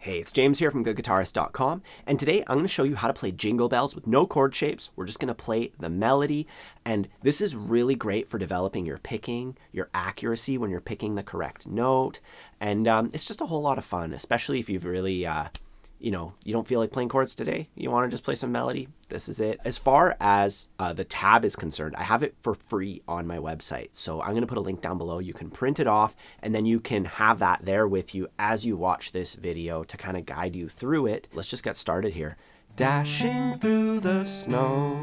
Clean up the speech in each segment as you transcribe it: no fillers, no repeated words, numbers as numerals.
Hey, it's James here from GOODGUITARIST.com, and today I'm going to show you how to play jingle bells with no chord shapes. We're just going to play the melody, and this is really great for developing your picking, your accuracy when you're picking the correct note, and it's just a whole lot of fun, especially if you've really, you don't feel like playing chords today. You want to just play some melody. This is it. As far as the tab is concerned, I have it for free on my website. So I'm going to put a link down below. You can print it off and then you can have that there with you as you watch this video to kind of guide you through it. Let's just get started here. Dashing through the snow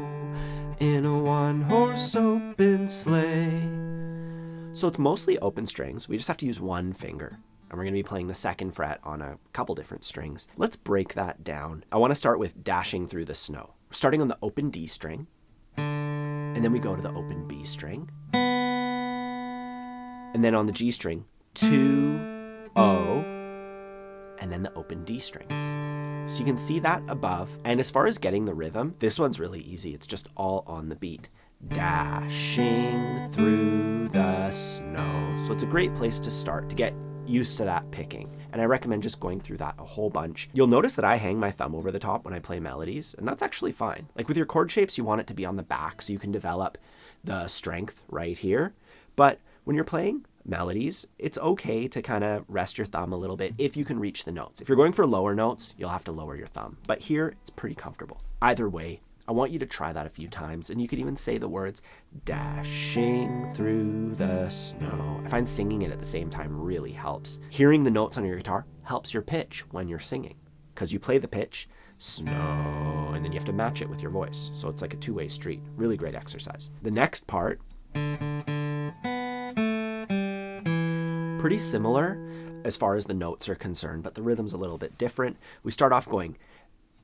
in a one-horse open sleigh. So it's mostly open strings. We just have to use one finger. And we're going to be playing the second fret on a couple different strings. Let's break that down. I want to start with dashing through the snow. We're starting on the open D string, and then we go to the open B string, and then on the G string, 2, O, and then the open D string. So you can see that above. And as far as getting the rhythm, this one's really easy. It's just all on the beat. Dashing through the snow. So it's a great place to start to get used to that picking. And I recommend just going through that a whole bunch. You'll notice that I hang my thumb over the top when I play melodies, and that's actually fine. Like with your chord shapes, you want it to be on the back so you can develop the strength right here. But when you're playing melodies, it's okay to kind of rest your thumb a little bit if you can reach the notes. If you're going for lower notes, you'll have to lower your thumb. But here, it's pretty comfortable. Either way, I want you to try that a few times, and you could even say the words, dashing through the snow. I find singing it at the same time really helps. Hearing the notes on your guitar helps your pitch when you're singing, because you play the pitch, snow, and then you have to match it with your voice. So it's like a two-way street. Really great exercise. The next part, pretty similar as far as the notes are concerned, but the rhythm's a little bit different. We start off going,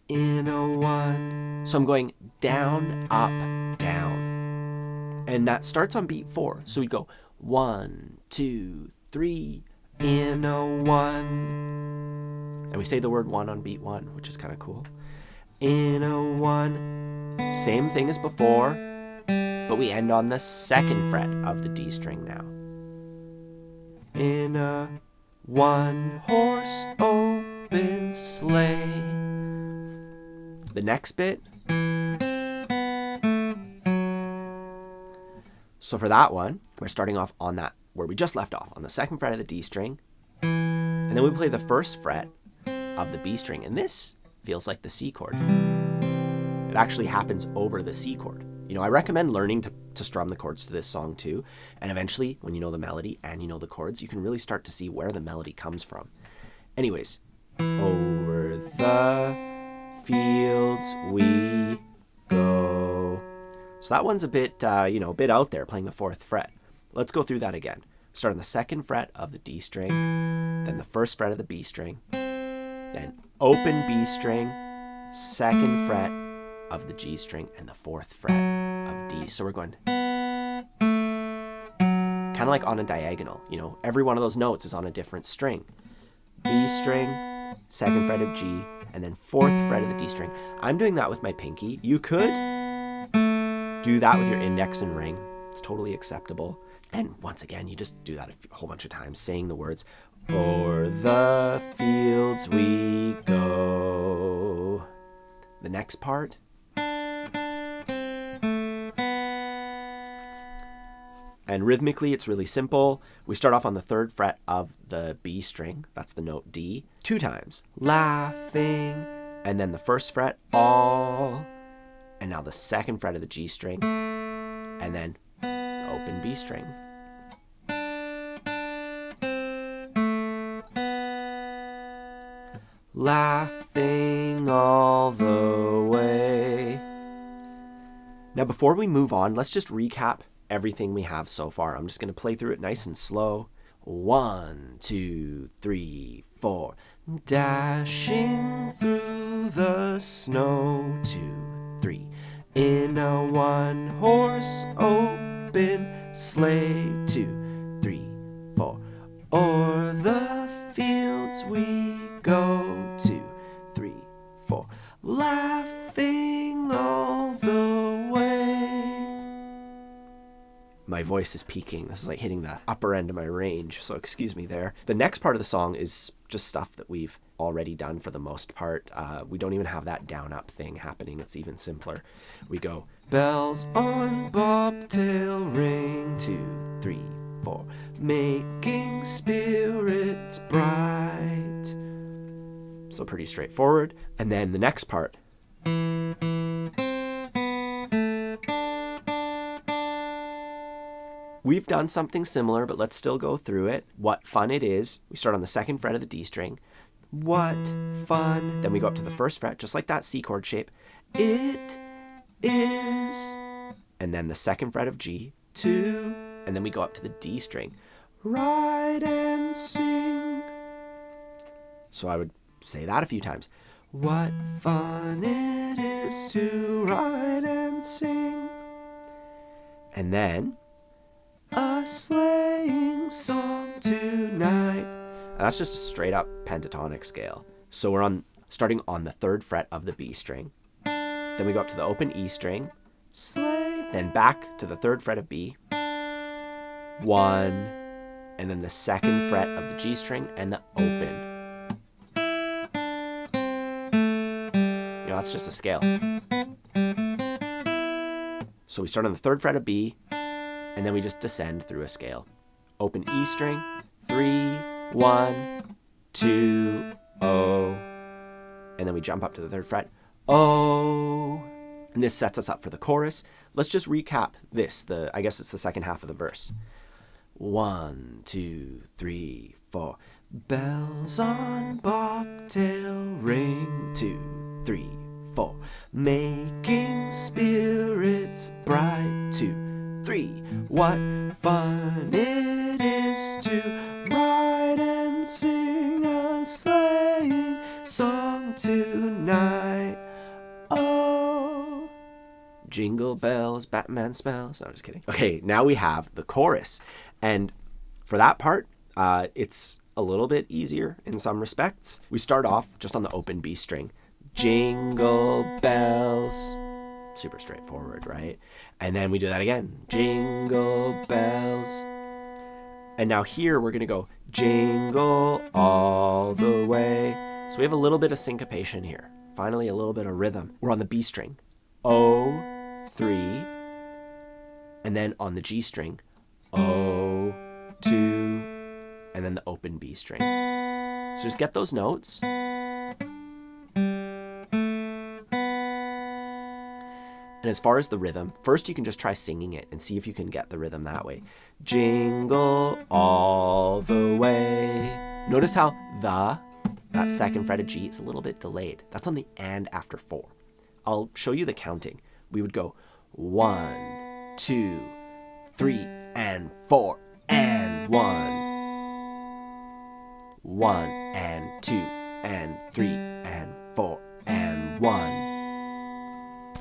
in a one. So I'm going down, up, down. And that starts on beat 4. So we go 1, 2, 3, in a one. And we say the word one on beat 1, which is kind of cool. In a one. Same thing as before, but we end on the second fret of the D string now. In a one-horse open sleigh. The next bit, so for that one, we're starting off on that, where we just left off, on the second fret of the D string, and then we play the first fret of the B string, and this feels like the C chord. It actually happens over the C chord. You know, I recommend learning to strum the chords to this song too, and eventually, when you know the melody and you know the chords, you can really start to see where the melody comes from. Anyways, over the fields we go. So that one's a bit, a bit out there, playing the 4th fret. Let's go through that again. Start on the 2nd fret of the D string, then the 1st fret of the B string, then open B string, 2nd fret of the G string, and the 4th fret of D. So we're going kind of like on a diagonal. You know, every one of those notes is on a different string. B string, 2nd fret of G, and then 4th fret of the D string. I'm doing that with my pinky. You could do that with your index and ring. It's totally acceptable. And once again, you just do that a whole bunch of times, saying the words, o'er the fields we go. The next part. And rhythmically, it's really simple. We start off on the 3rd fret of the B string. That's the note D. 2 times. Laughing. And then the 1st fret, all. And now the 2nd fret of the G string. And then open B string. Laughing all the way. Now, before we move on, let's just recap everything we have so far. I'm just going to play through it nice and slow. 1, 2, 3, 4. Dashing through the snow. 2, 3. In a one-horse open sleigh. 2, 3, 4. O'er the fields we go. 2, 3, 4. Laughing all the way. My voice is peaking. This is like hitting the upper end of my range, so excuse me there. The next part of the song is just stuff that we've already done for the most part. We don't even have that down-up thing happening. It's even simpler. We go, bells on bobtail ring, 2, 3, 4, making spirits bright. So pretty straightforward. And then the next part. We've done something similar, but let's still go through it. What fun it is. We start on the 2nd fret of the D string. What fun. Then we go up to the 1st fret, just like that C chord shape. It is. And then the 2nd fret of G, 2. And then we go up to the D string. Ride and sing. So I would say that a few times. What fun it is to ride and sing. And then a sleighing song tonight. And that's just a straight up pentatonic scale. So we're starting on the 3rd fret of the B string. Then we go up to the open E string, sleigh, then back to the 3rd fret of B, 1, and then the 2nd fret of the G string and the open. You know, that's just a scale. So we start on the 3rd fret of B, and then we just descend through a scale. Open E string, 3, 1, 2, O, and then we jump up to the 3rd fret, O, and this sets us up for the chorus. Let's just recap this. I guess it's the 2nd half of the verse. 1, 2, 3, 4. Bells on bobtail ring, 2, 3, 4. Making spirits bright, 2, 3. What fun it is to ride and sing a sleighing song tonight. Oh, jingle bells, Batman spells. No, I'm just kidding. Okay, now we have the chorus. And for that part, it's a little bit easier in some respects. We start off just on the open B string. Jingle bells. Super straightforward, right? And then we do that again. Jingle bells. And now here we're going to go jingle all the way. So we have a little bit of syncopation here. Finally, a little bit of rhythm. We're on the B string. O, 3. And then on the G string. O, 2. And then the open B string. So just get those notes. And as far as the rhythm, first you can just try singing it and see if you can get the rhythm that way. Jingle all the way. Notice how that 2nd fret of G is a little bit delayed. That's on the and after 4. I'll show you the counting. We would go 1, 2, 3, and 4, and 1. 1, and 2, and 3, and 4, and 1.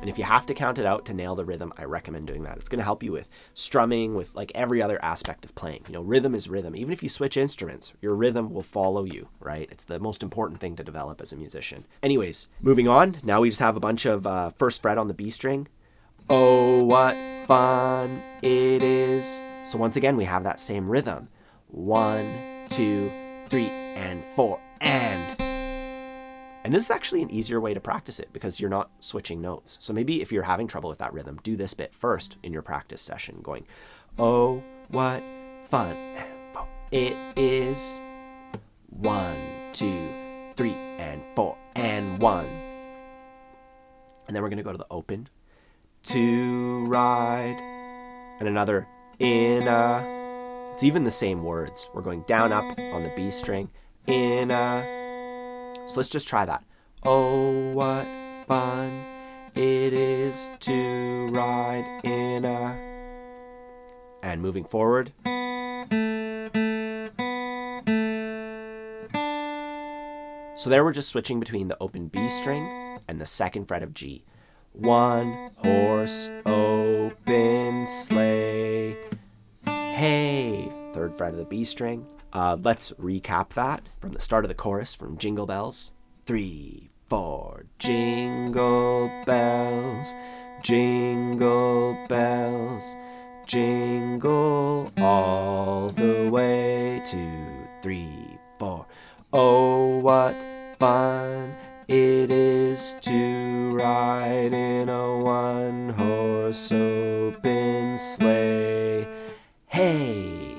And if you have to count it out to nail the rhythm, I recommend doing that. It's going to help you with strumming, with like every other aspect of playing. You know, rhythm is rhythm. Even if you switch instruments, your rhythm will follow you, right? It's the most important thing to develop as a musician. Anyways, moving on. Now we just have a bunch of 1st fret on the B string. Oh, what fun it is. So once again, we have that same rhythm. 1, 2, 3, and 4, and. And this is actually an easier way to practice it because you're not switching notes. So maybe if you're having trouble with that rhythm, do this bit first in your practice session, going, oh, what fun it is. 1, 2, 3, and 4, and 1. And then we're going to go to the open. To ride. And another in a. It's even the same words. We're going down, up on the B string. In a. So let's just try that. Oh, what fun it is to ride in a. And moving forward. So there we're just switching between the open B string and the 2nd fret of G. 1 horse open sleigh. Hey, 3rd fret of the B string. Let's recap that from the start of the chorus from Jingle Bells. 3, 4. Jingle bells, Jingle all the way. 2, 3, 4. Oh, what fun it is to ride in a one-horse open sleigh. Hey!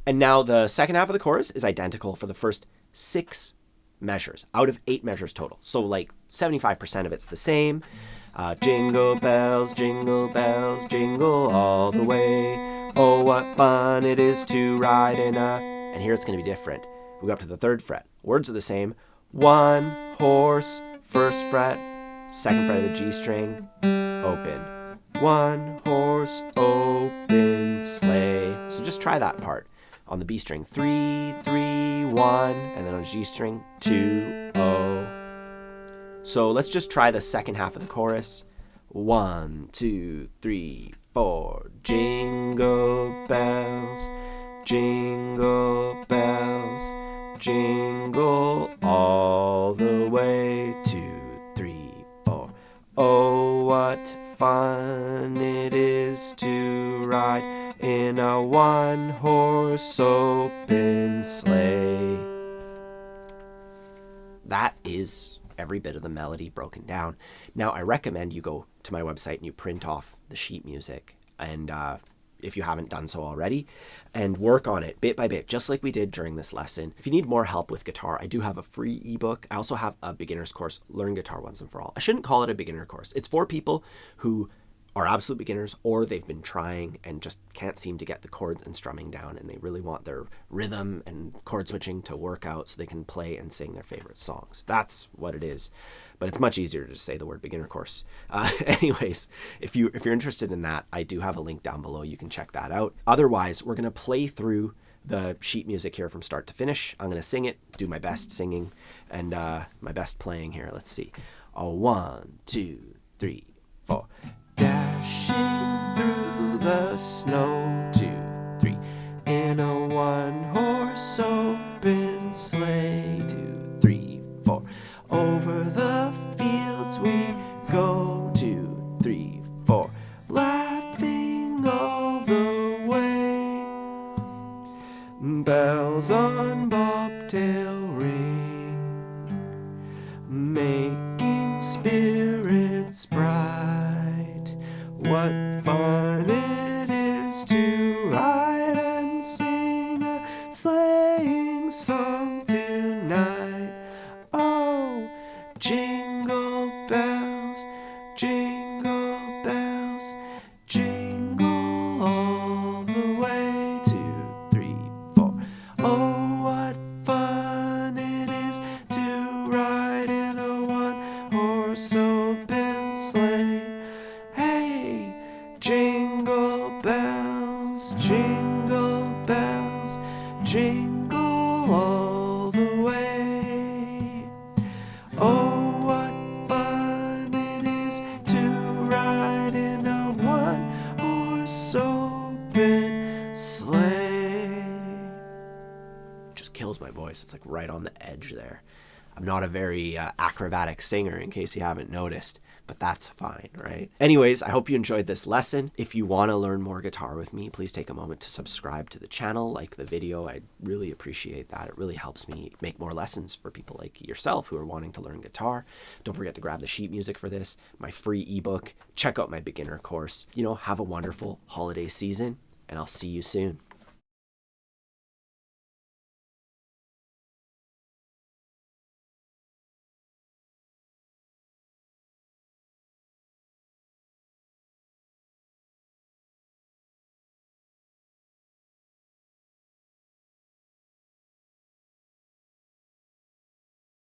And now the second half of the chorus is identical for the first 6 measures out of 8 measures total. So like 75% of it's the same. Jingle bells, jingle all the way. Oh, what fun it is to ride in a... And here it's going to be different. We go up to the 3rd fret. Words are the same. One horse, 1st fret, 2nd fret of the G string, open. One horse open sleigh. So just try that part. On the B string, 3, 3, 1, and then on G string, 2, 0. So let's just try the second half of the chorus. 1, 2, 3, 4. Jingle bells, jingle bells, jingle all the way. 2, 3, 4. Oh, what fun it is to ride in a one-horse open sleigh. That is every bit of the melody broken down. Now, I recommend you go to my website and you print off the sheet music, and if you haven't done so already, and work on it bit by bit, just like we did during this lesson. If you need more help with guitar, I do have a free ebook. I also have a beginner's course, Learn Guitar Once and For All. I shouldn't call it a beginner course. It's for people who are absolute beginners, or they've been trying and just can't seem to get the chords and strumming down, and they really want their rhythm and chord switching to work out so they can play and sing their favorite songs. That's what it is. But it's much easier to just say the word beginner course. Anyways, if you're interested in that, I do have a link down below. You can check that out. Otherwise, we're going to play through the sheet music here from start to finish. I'm going to sing it, do my best singing, and my best playing here. Let's see. 1, 2, 3, 4. Dashing through the snow, 2, 3, in a one-horse open sleigh, 2, 3, 4. Over the fields we go, 2, 3, 4. Laughing all the way. Bells on bobtail ring, making spirits bright. What fun it is to ride and sing a sleighing song tonight. Oh, jingle bells, jingle bells, jingle all the way. 2, 3, 4. Oh, what fun it is to ride in a one-horse open sleigh. Hey, jingle bells, jingle bells, jingle all the way. Oh, what fun it is to ride in a one-horse open sleigh. Just kills my voice. It's like right on the edge there. I'm not a very acrobatic singer, in case you haven't noticed, but that's fine, right? Anyways, I hope you enjoyed this lesson. If you want to learn more guitar with me, please take a moment to subscribe to the channel, like the video. I'd really appreciate that. It really helps me make more lessons for people like yourself who are wanting to learn guitar. Don't forget to grab the sheet music for this, my free ebook, check out my beginner course. Have a wonderful holiday season, and I'll see you soon.